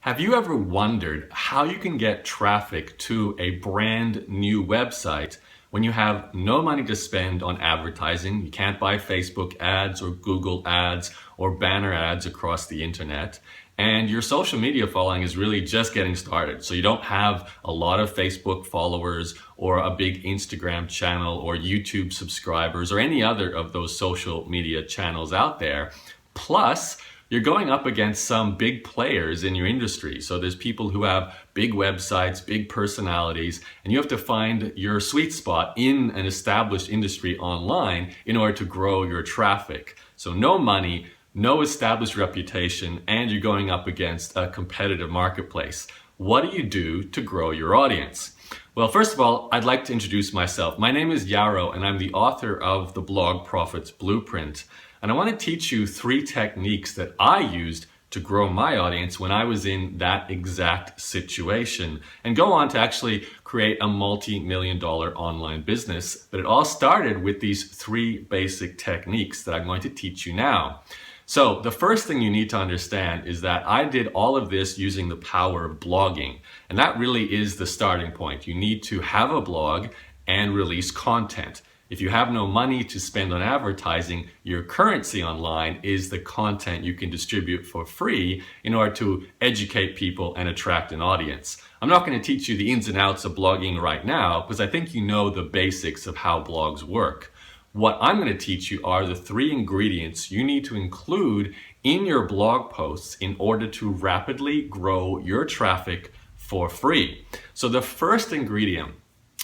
Have you ever wondered how you can get traffic to a brand new website when you have no money to spend on advertising? You can't buy Facebook ads or Google ads or banner ads across the internet. And your social media following is really just getting started. So you don't have a lot of Facebook followers or a big Instagram channel or YouTube subscribers or any other of those social media channels out there. Plus, you're going up against some big players in your industry. So there's people who have big websites, big personalities, and you have to find your sweet spot in an established industry online in order to grow your traffic. So no money, no established reputation, and you're going up against a competitive marketplace. What do you do to grow your audience? Well, first of all, I'd like to introduce myself. My name is Yaro, and I'm the author of the blog Profits Blueprint. And I want to teach you 3 techniques that I used to grow my audience when I was in that exact situation and go on to actually create a multi-million-dollar online business. But it all started with these 3 basic techniques that I'm going to teach you now. So the first thing you need to understand is that I did all of this using the power of blogging. And that really is the starting point. You need to have a blog and release content. If you have no money to spend on advertising, your currency online is the content you can distribute for free in order to educate people and attract an audience. I'm not going to teach you the ins and outs of blogging right now because I think you know the basics of how blogs work. What I'm going to teach you are the 3 ingredients you need to include in your blog posts in order to rapidly grow your traffic for free. So the first ingredient,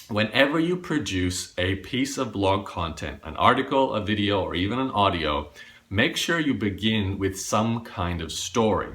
whenever you produce a piece of blog content, an article, a video, or even an audio, make sure you begin with some kind of story.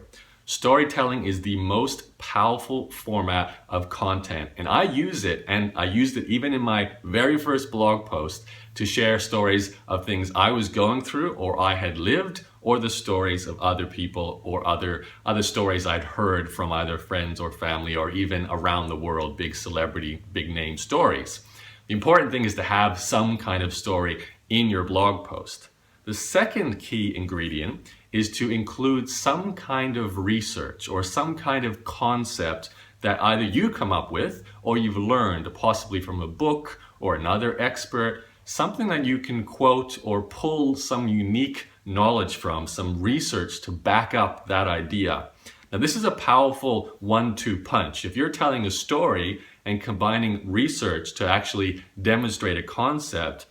Storytelling is the most powerful format of content, and I use it, and I used it even in my very first blog post to share stories of things I was going through or I had lived, or the stories of other people or other stories I'd heard from either friends or family or even around the world, big celebrity, big name stories. The important thing is to have some kind of story in your blog post. The second key ingredient is to include some kind of research or some kind of concept that either you come up with or you've learned, possibly from a book or another expert, something that you can quote or pull some unique knowledge from, some research to back up that idea. Now, this is a powerful 1-2 punch. If you're telling a story and combining research to actually demonstrate a concept,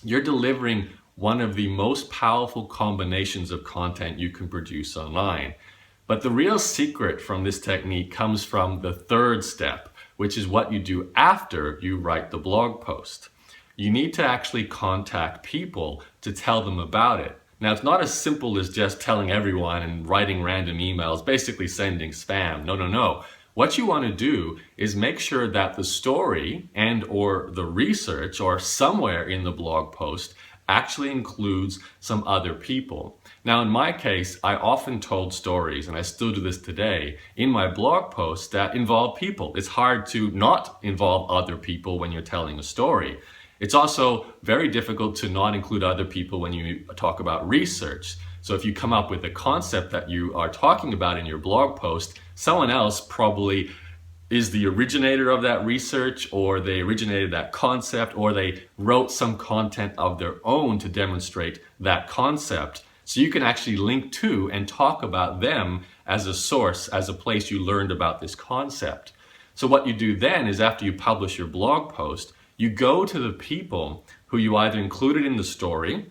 you're delivering one of the most powerful combinations of content you can produce online. But the real secret from this technique comes from the 3rd step, which is what you do after you write the blog post. You need to actually contact people to tell them about it. Now, it's not as simple as just telling everyone and writing random emails, basically sending spam. No. What you want to do is make sure that the story and or the research or somewhere in the blog post actually includes some other people. Now, in my case, I often told stories, and I still do this today, in my blog posts that involve people. It's hard to not involve other people when you're telling a story. It's also very difficult to not include other people when you talk about research. So if you come up with a concept that you are talking about in your blog post, someone else probably is the originator of that research, or they originated that concept, or they wrote some content of their own to demonstrate that concept. So you can actually link to and talk about them as a source, as a place you learned about this concept. So what you do then is, after you publish your blog post, you go to the people who you either included in the story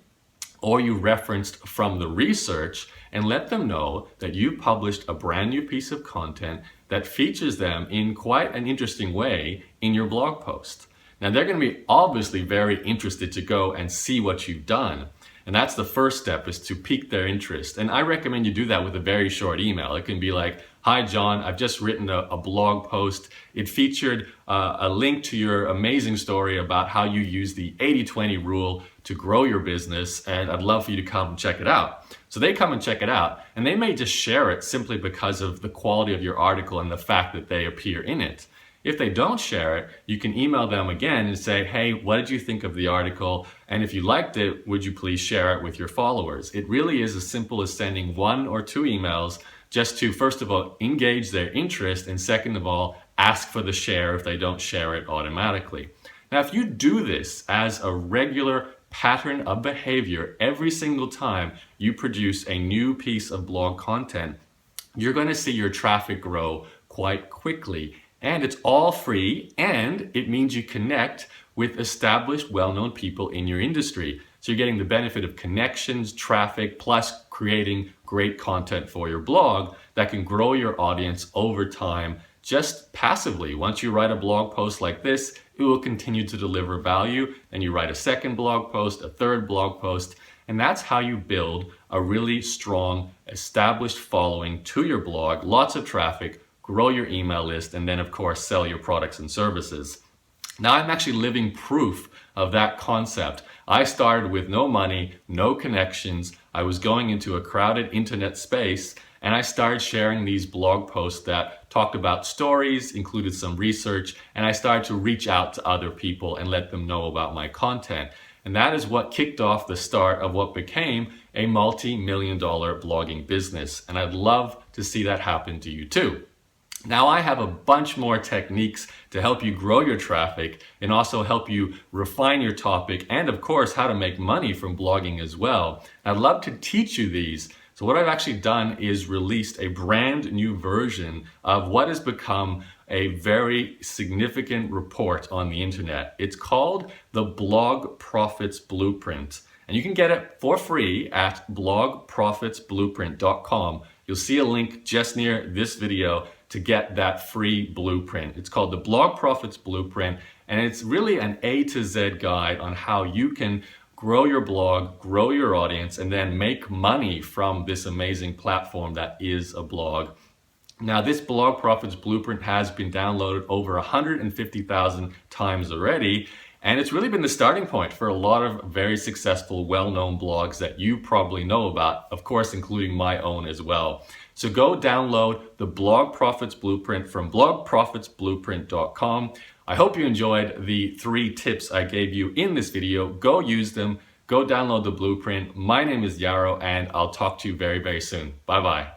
or you referenced from the research and let them know that you published a brand new piece of content that features them in quite an interesting way in your blog post. Now, they're going to be obviously very interested to go and see what you've done. And that's the first step, is to pique their interest. And I recommend you do that with a very short email. It can be like, "Hi John, I've just written a blog post. It featured a link to your amazing story about how you use the 80-20 rule to grow your business, and I'd love for you to come and check it out." So they come and check it out, and they may just share it simply because of the quality of your article and the fact that they appear in it. If they don't share it, you can email them again and say, "Hey, what did you think of the article? And if you liked it, would you please share it with your followers?" It really is as simple as sending 1 or 2 emails just to, first of all, engage their interest, and second of all, ask for the share if they don't share it automatically. Now, if you do this as a regular pattern of behavior every single time you produce a new piece of blog content, you're going to see your traffic grow quite quickly. And it's all free, and it means you connect with established, well-known people in your industry. So you're getting the benefit of connections, traffic, plus creating great content for your blog that can grow your audience over time just passively. Once you write a blog post like this, it will continue to deliver value. Then you write a second blog post, a third blog post, and that's how you build a really strong, established following to your blog, lots of traffic, grow your email list, and then of course sell your products and services. Now I'm actually living proof of that concept. I started with no money, no connections. I was going into a crowded internet space, and I started sharing these blog posts that talked about stories, included some research, and I started to reach out to other people and let them know about my content. And that is what kicked off the start of what became a multi-million-dollar blogging business. And I'd love to see that happen to you too. Now I have a bunch more techniques to help you grow your traffic and also help you refine your topic, and of course how to make money from blogging as well. I'd love to teach you these. So what I've actually done is released a brand new version of what has become a very significant report on the internet. It's called the Blog Profits Blueprint, and you can get it for free at blogprofitsblueprint.com. You'll see a link just near this video to get that free blueprint. It's called the Blog Profits Blueprint, and it's really an A to Z guide on how you can grow your blog, grow your audience, and then make money from this amazing platform that is a blog. Now, this Blog Profits Blueprint has been downloaded over 150,000 times already, and it's really been the starting point for a lot of very successful, well-known blogs that you probably know about, of course, including my own as well. So go download the Blog Profits Blueprint from blogprofitsblueprint.com. I hope you enjoyed the 3 tips I gave you in this video. Go use them. Go download the blueprint. My name is Yaro, and I'll talk to you very, very soon. Bye-bye.